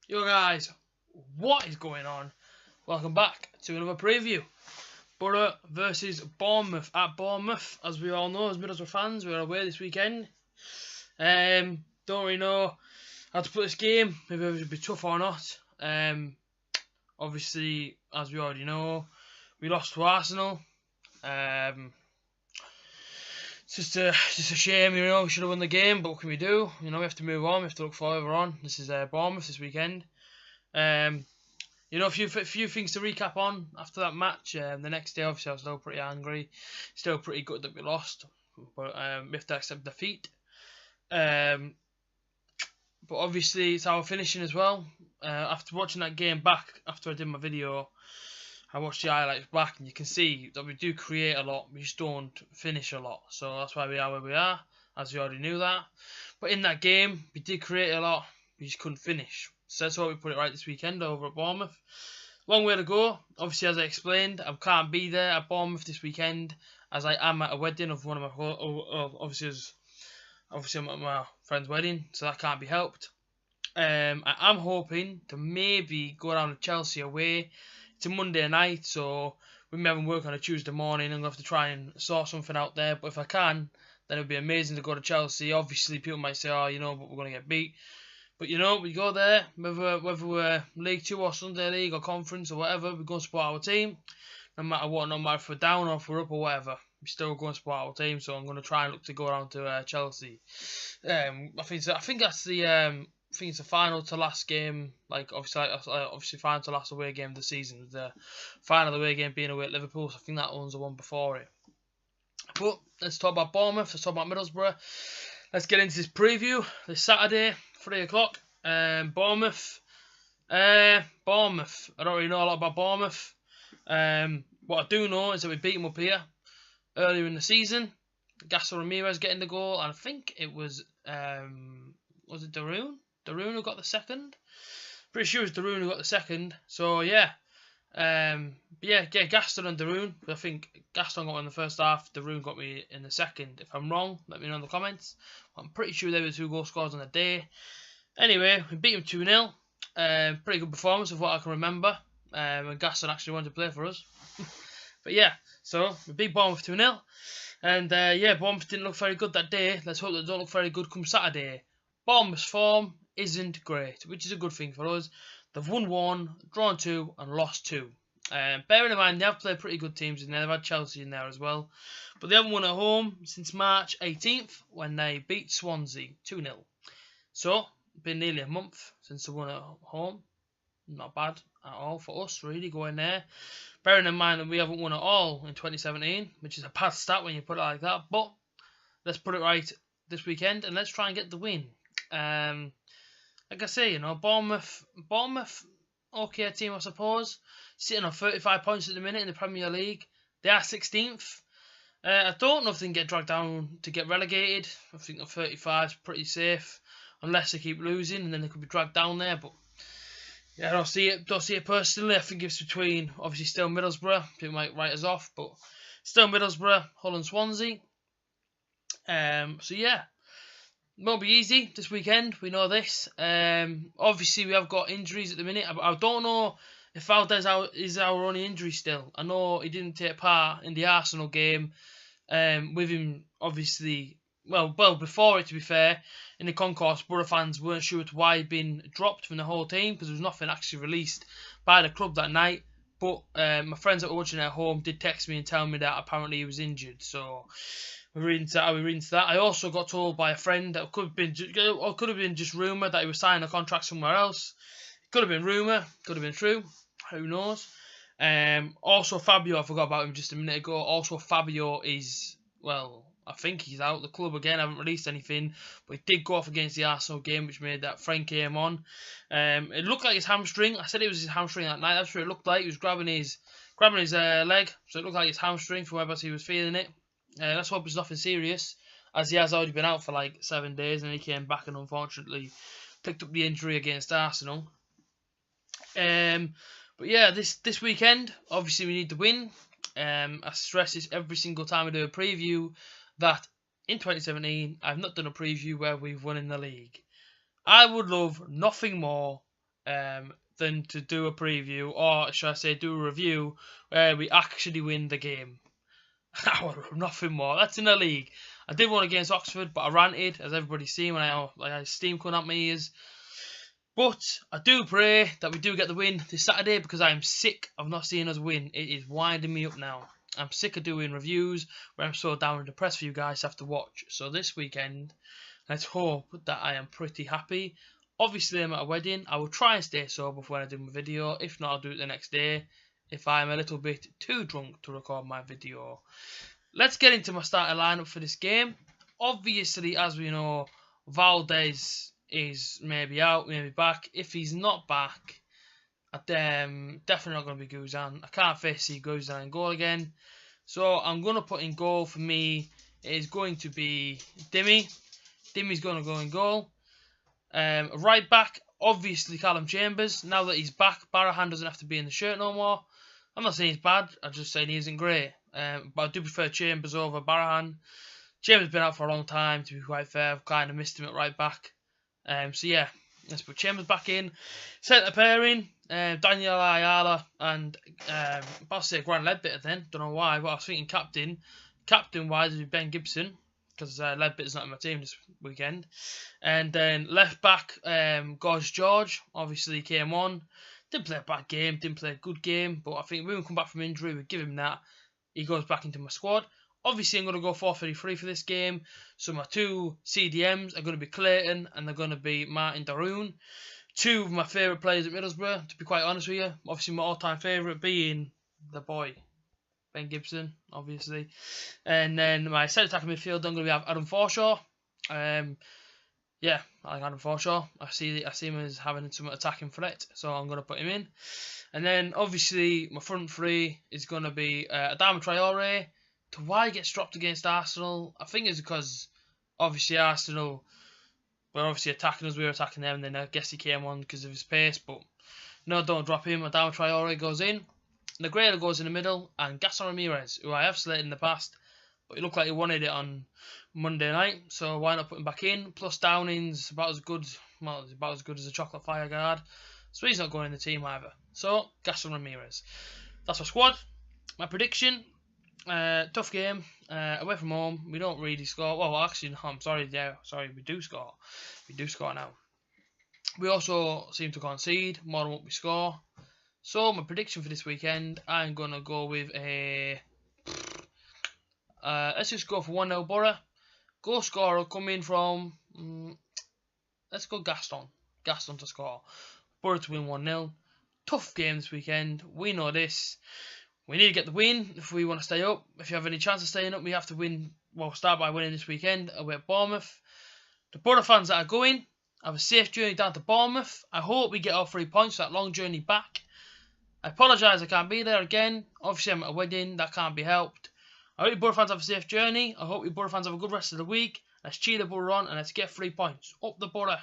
Yo guys, what is going on? Welcome back to another preview. Borough versus Bournemouth at Bournemouth. As we all know, as Middlesbrough fans, we're away this weekend. Don't really know how to put this game, if it would be tough or not. Obviously, as we already know, we lost to Arsenal. It's just a shame, we should have won the game, but what can we do? We have to move on, we have to look further on. This is Bournemouth this weekend. A few things to recap on after that match. The next day, obviously, I was still pretty angry, still pretty good that we lost, but we have to accept defeat. But obviously, it's our finishing as well. After watching that game back, after I did my video, I watched the highlights back, and you can see that we do create a lot, we just don't finish a lot. So that's why we are where we are, as you already knew that. But in that game, we did create a lot, we just couldn't finish. So that's why we put it right this weekend over at Bournemouth. Long way to go. Obviously, as I explained, I can't be there at Bournemouth this weekend, as I am at a wedding of one of my obviously I'm at my friend's wedding, so that can't be helped. I am hoping to maybe go down to Chelsea away. It's a Monday night, so we may have work on a Tuesday morning. I'm going to have to try and sort something out there. But if I can, then it would be amazing to go to Chelsea. Obviously, people might say, oh, but we're going to get beat. But we go there, whether we're League 2 or Sunday League or Conference or whatever, we go and support our team. No matter what, no matter if we're down or if we're up or whatever, we still go and support our team. So I'm going to try and look to go around to Chelsea. I think that's the I think it's the final to last game, obviously final to last away game of the season. The final away game being away at Liverpool, so I think that one's the one before it. But let's talk about Bournemouth, let's talk about Middlesbrough. Let's get into this preview this Saturday, 3 o'clock. Bournemouth. Bournemouth. I don't really know a lot about Bournemouth. What I do know is that we beat them up here earlier in the season. Gaston Ramirez getting the goal, and I think it was it Darun? Darun who got the second? Pretty sure it was Darun who got the second. So yeah. Gaston and Darun. I think Gaston got me in the first half, Darun got me in the second. If I'm wrong, let me know in the comments. I'm pretty sure they were the 2 goal scorers on the day. Anyway, we beat them 2-0. Pretty good performance of what I can remember. When Gaston actually wanted to play for us. But yeah, so we beat Bournemouth 2-0. And Bournemouth didn't look very good that day. Let's hope they don't look very good come Saturday. Bournemouth's form isn't great, which is a good thing for us. They've won 1, drawn 2, and lost 2. Bearing in mind, they have played pretty good teams in there. They've had Chelsea in there as well. But they haven't won at home since March 18th when they beat Swansea 2-0. So, it's been nearly a month since they won at home. Not bad at all for us, really, going there. Bearing in mind that we haven't won at all in 2017, which is a bad stat when you put it like that. But let's put it right this weekend and let's try and get the win. Like I say, Bournemouth, okay team, I suppose, sitting on 35 points at the minute in the Premier League. They are 16th. I don't know if they can get dragged down to get relegated. I think the 35 is pretty safe, unless they keep losing, and then they could be dragged down there. But yeah, I don't see it personally. I think it's between, obviously, still Middlesbrough. People might write us off, but still Middlesbrough, Hull and Swansea. So yeah. Won't be easy this weekend, we know this. Obviously, we have got injuries at the minute. I don't know if Valdez is our only injury still. I know he didn't take part in the Arsenal game. With him, obviously, well, before it, to be fair, in the concourse, Borough fans weren't sure why he'd been dropped from the whole team, because there was nothing actually released by the club that night. But my friends that were watching at home did text me and tell me that apparently he was injured, so we're reading into that. I also got told by a friend that it could have been just rumour that he was signing a contract somewhere else. It could have been rumour, could have been true, who knows. Also Fabio, I forgot about him just a minute ago. Also Fabio is, well, I think he's out. The club again haven't released anything, but he did go off against the Arsenal game, which made that Frank came on. It looked like his hamstring. I said it was his hamstring that night. That's what it looked like. He was grabbing his leg, so it looked like his hamstring from wherever he was feeling it. Let's hope it's nothing serious, as he has already been out for like 7 days, and he came back and unfortunately picked up the injury against Arsenal. But yeah, this weekend, obviously we need the win. I stress this every single time I do a preview, that in 2017, I've not done a preview where we've won in the league. I would love nothing more than to do a preview, or should I say do a review, where we actually win the game. Nothing more. That's in the league. I did one against Oxford, but I ranted, as everybody's seen, when I had steam coming out my ears. But I do pray that we do get the win this Saturday, because I am sick of not seeing us win. It is winding me up now. I'm sick of doing reviews where I'm so down and depressed for you guys to have to watch. So this weekend, let's hope that I am pretty happy. Obviously, I'm at a wedding. I will try and stay sober when I do my video. If not, I'll do it the next day, if I'm a little bit too drunk to record my video. Let's get into my starting lineup for this game. Obviously, as we know, Valdez is maybe out, maybe back. If he's not back, definitely not going to be Guzan. I can't see Guzan in goal again. So I'm going to put in goal for me. It is going to be Dimmy. Dimmy's going to go in goal. Right back, obviously Callum Chambers. Now that he's back, Barahan doesn't have to be in the shirt no more. I'm not saying he's bad, I'm just saying he isn't great. But I do prefer Chambers over Barahan. Chambers has been out for a long time, to be quite fair. I've kind of missed him at right back. So yeah, let's put Chambers back in. Centre pairing, Daniel Ayala and about to say Grant Ledbetter then. Don't know why, but I was thinking captain. Captain-wise would be Ben Gibson, because Ledbetter's not in my team this weekend. And then left back, Gorge George. Obviously he came on. Didn't play a bad game, didn't play a good game, but I think when we come back from injury, we give him that. He goes back into my squad. Obviously, I'm going to go 4-3-3 for this game. So my two CDMs are going to be Clayton and they're going to be Martin Daroon. Two of my favourite players at Middlesbrough, to be quite honest with you. Obviously, my all-time favourite being the boy, Ben Gibson, obviously. And then my centre attacking midfield, I'm going to have Adam Forshaw. Yeah, I like Adam Forshaw. I see him as having some attacking threat, so I'm going to put him in. And then, obviously, my front three is going to be Adama Traore. To why he gets dropped against Arsenal, I think it's because, obviously, Arsenal were obviously attacking us, we were attacking them, and then I guess he came on because of his pace, but no, don't drop him. Adama Traore goes in. Negreira goes in the middle, and Gaston Ramirez, who I have slated in the past, but he looked like he wanted it on Monday night, so why not put him back in? Plus Downing's about as good, well, about as good as a chocolate fire guard, so he's not going in the team either. So Gaston Ramirez. That's my squad. My prediction: tough game, away from home. We don't really score. Well, actually, no, I'm sorry. Yeah, sorry, we do score. We do score now. We also seem to concede more than what we score. So my prediction for this weekend, I'm gonna go with a. Let's just go for 1-0 Borough. Goal scorer coming from. Let's go Gaston. Gaston to score. Borough to win 1-0. Tough game this weekend. We know this. We need to get the win if we want to stay up. If you have any chance of staying up, we have to win. Well, start by winning this weekend away at Bournemouth. The Borough fans that are going, have a safe journey down to Bournemouth. I hope we get all 3 points for that long journey back. I apologise I can't be there again. Obviously, I'm at a wedding. That can't be helped. I hope you Borough fans have a safe journey. I hope you Borough fans have a good rest of the week. Let's cheer the Borough on and let's get 3 points. Up the Borough.